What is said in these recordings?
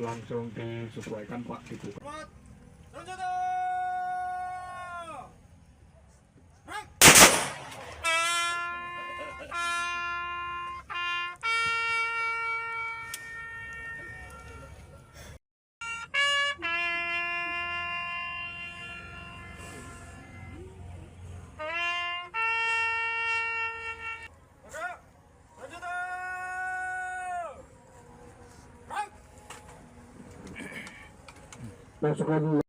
langsung disesuaikan Pak, dibuka. Pasukan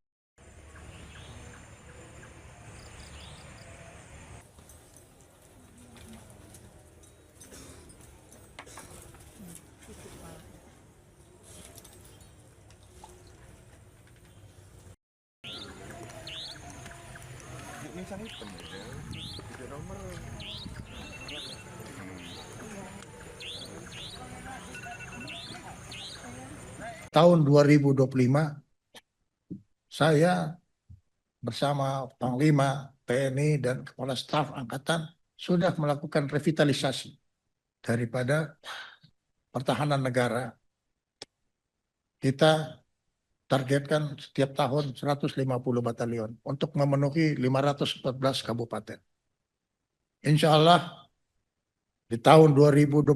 tahun 2025 saya bersama Panglima TNI dan Kepala Staf Angkatan sudah melakukan revitalisasi daripada pertahanan negara. Kita targetkan setiap tahun 150 batalion untuk memenuhi 514 kabupaten. Insya Allah di tahun 2026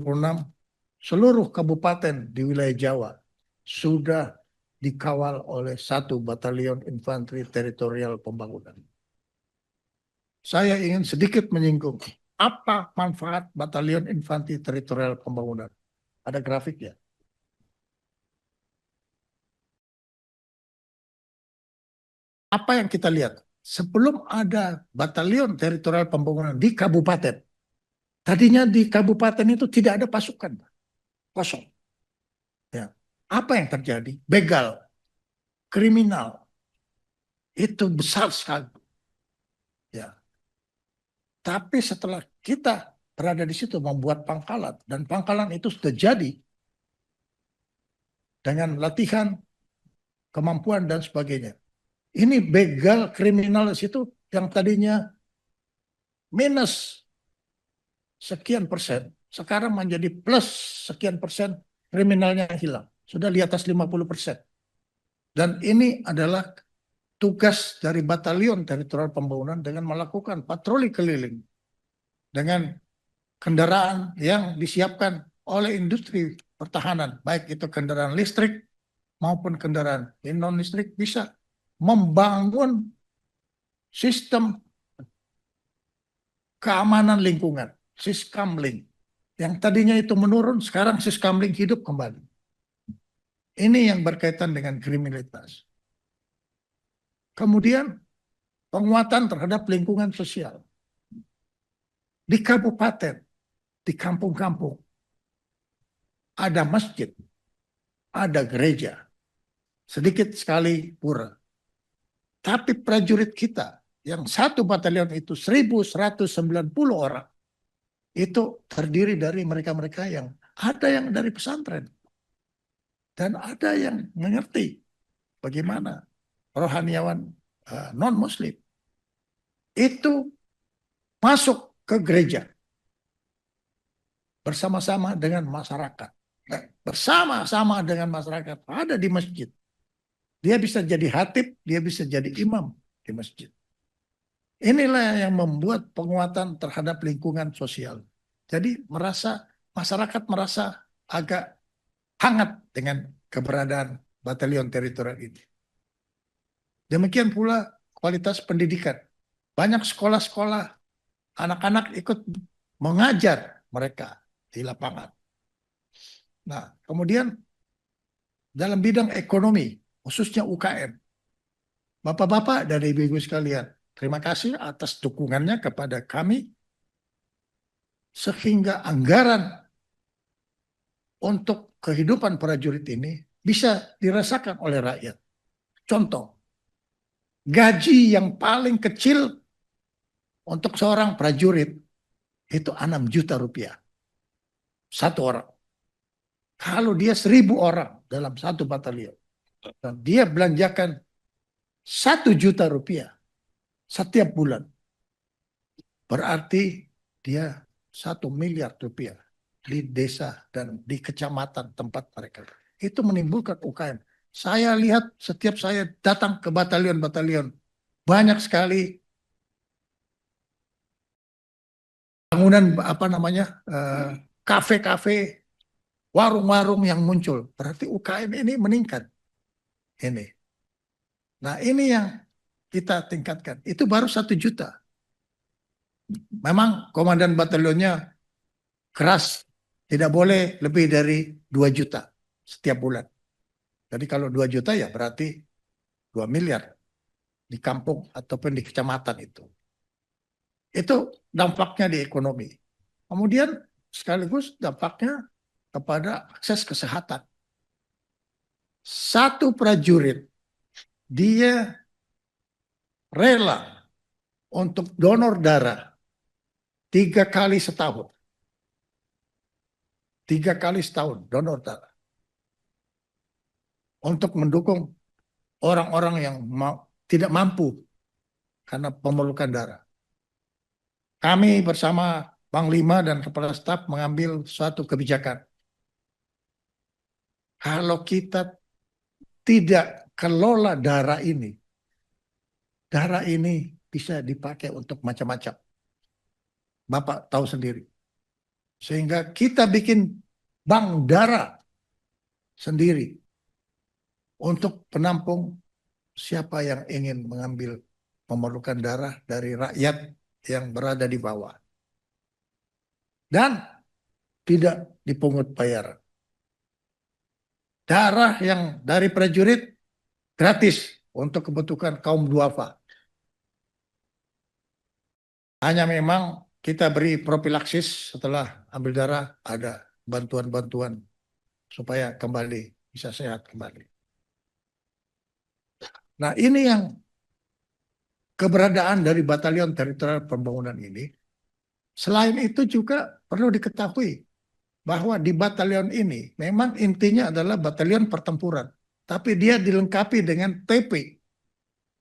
seluruh kabupaten di wilayah Jawa sudah dikawal oleh 1 batalion infanteri teritorial pembangunan. Saya ingin sedikit menyinggung apa manfaat batalion infanteri teritorial pembangunan. Ada grafik ya. Apa yang kita lihat? Sebelum ada batalion teritorial pembangunan di kabupaten, tadinya di kabupaten itu tidak ada pasukan, kosong. Ya. Apa yang terjadi? Begal, kriminal, itu besar sekali. Ya. Tapi setelah kita berada di situ membuat pangkalan, dan pangkalan itu sudah jadi dengan latihan, kemampuan, dan sebagainya. Ini begal kriminal di situ yang tadinya minus sekian persen, sekarang menjadi plus sekian persen, kriminalnya hilang. Sudah di atas 50%. Dan ini adalah tugas dari batalion teritorial pembangunan dengan melakukan patroli keliling dengan kendaraan yang disiapkan oleh industri pertahanan, baik itu kendaraan listrik maupun kendaraan non-listrik, bisa membangun sistem keamanan lingkungan, Siskamling. Yang tadinya itu menurun, sekarang Siskamling hidup kembali. Ini yang berkaitan dengan kriminalitas. Kemudian penguatan terhadap lingkungan sosial. Di kabupaten, di kampung-kampung, ada masjid, ada gereja, sedikit sekali pura. Tapi prajurit kita, yang 1 batalion itu 1.190 orang, itu terdiri dari mereka-mereka yang ada yang dari pesantren, dan ada yang mengerti bagaimana rohaniawan non-muslim itu masuk ke gereja bersama-sama dengan masyarakat. Bersama-sama dengan masyarakat ada di masjid. Dia bisa jadi khatib, dia bisa jadi imam di masjid. Inilah yang membuat penguatan terhadap lingkungan sosial. Jadi masyarakat merasa agak hangat dengan keberadaan batalion teritorial ini. Demikian pula kualitas pendidikan. Banyak sekolah-sekolah, anak-anak ikut mengajar mereka di lapangan. Nah, kemudian dalam bidang ekonomi, khususnya UKM, Bapak-bapak dan Ibu-ibu sekalian, terima kasih atas dukungannya kepada kami, sehingga anggaran untuk kehidupan prajurit ini bisa dirasakan oleh rakyat. Contoh, gaji yang paling kecil untuk seorang prajurit itu 6 juta rupiah. 1 orang. Kalau dia 1.000 orang dalam 1 batalion, dan dia belanjakan 1 juta rupiah setiap bulan, berarti dia 1 miliar rupiah di desa dan di kecamatan tempat mereka. itu menimbulkan UKM. Saya lihat setiap saya datang ke batalion-batalion, banyak sekali bangunan kafe-kafe, warung-warung yang muncul. Berarti UKM ini meningkat. Ini. Nah, ini yang kita tingkatkan. Itu baru 1 juta. Memang komandan batalionnya keras, tidak boleh lebih dari 2 juta setiap bulan. Jadi kalau 2 juta ya berarti 2 miliar di kampung ataupun di kecamatan itu. Itu dampaknya di ekonomi. Kemudian sekaligus dampaknya kepada akses kesehatan. Satu prajurit, dia rela untuk donor darah 3 kali setahun. 3 kali setahun donor darah. Untuk mendukung orang-orang yang tidak mampu karena memerlukan darah. Kami bersama Panglima dan Kepala Staf mengambil suatu kebijakan. Kalau kita tidak kelola darah ini bisa dipakai untuk macam-macam. Bapak tahu sendiri. Sehingga kita bikin bank darah sendiri untuk penampung siapa yang ingin memerlukan darah dari rakyat yang berada di bawah. Dan tidak dipungut bayaran. Darah yang dari prajurit gratis untuk kebutuhan kaum duafa. Hanya memang kita beri propilaksis setelah ambil darah, ada bantuan-bantuan supaya kembali bisa sehat kembali. Nah, ini yang keberadaan dari Batalion Teritorial Pembangunan ini. Selain itu juga perlu diketahui bahwa di batalion ini memang intinya adalah batalion pertempuran, tapi dia dilengkapi dengan TP.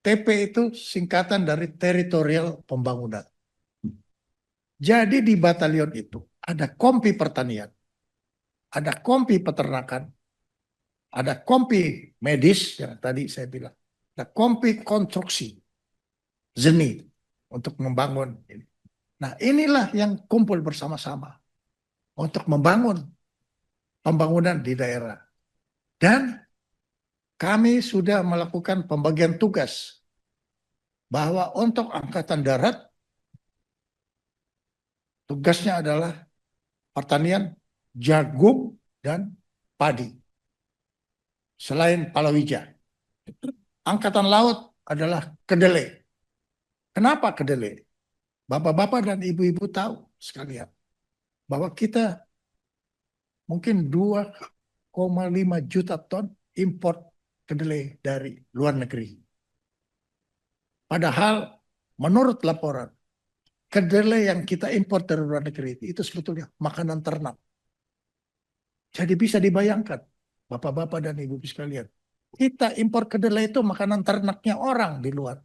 TP itu singkatan dari Teritorial Pembangunan. Jadi di batalion itu ada kompi pertanian, ada kompi peternakan, ada kompi medis yang tadi saya bilang, ada kompi konstruksi, seni untuk membangun ini. Nah, inilah yang kumpul bersama-sama untuk membangun pembangunan di daerah. Dan kami sudah melakukan pembagian tugas bahwa untuk Angkatan Darat tugasnya adalah pertanian, jagung, dan padi. Selain palawija. Angkatan Laut adalah kedelai. Kenapa kedelai? Bapak-bapak dan ibu-ibu tahu sekalian bahwa kita mungkin 2,5 juta ton impor kedelai dari luar negeri. Padahal menurut laporan, kedelai yang kita impor dari luar negeri itu sebetulnya makanan ternak. Jadi bisa dibayangkan, bapak-bapak dan ibu-ibu sekalian, kita impor kedelai itu makanan ternaknya orang di luar.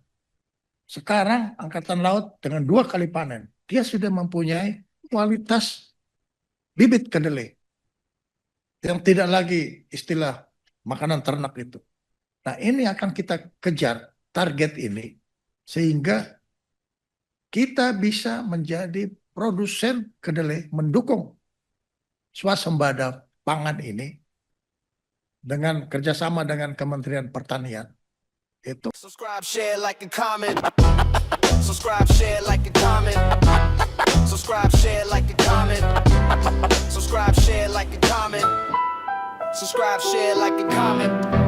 Sekarang Angkatan Laut dengan 2 kali panen, dia sudah mempunyai kualitas bibit kedelai yang tidak lagi istilah makanan ternak itu. Nah, ini akan kita kejar target ini sehingga kita bisa menjadi produsen kedelai, mendukung swasembada pangan ini dengan kerjasama dengan Kementerian Pertanian. Itu. Subscribe, share, like, and comment. Subscribe, share, like, and comment. Subscribe, share, like, and comment. Subscribe, share, like, and comment. Subscribe, share, like, and comment.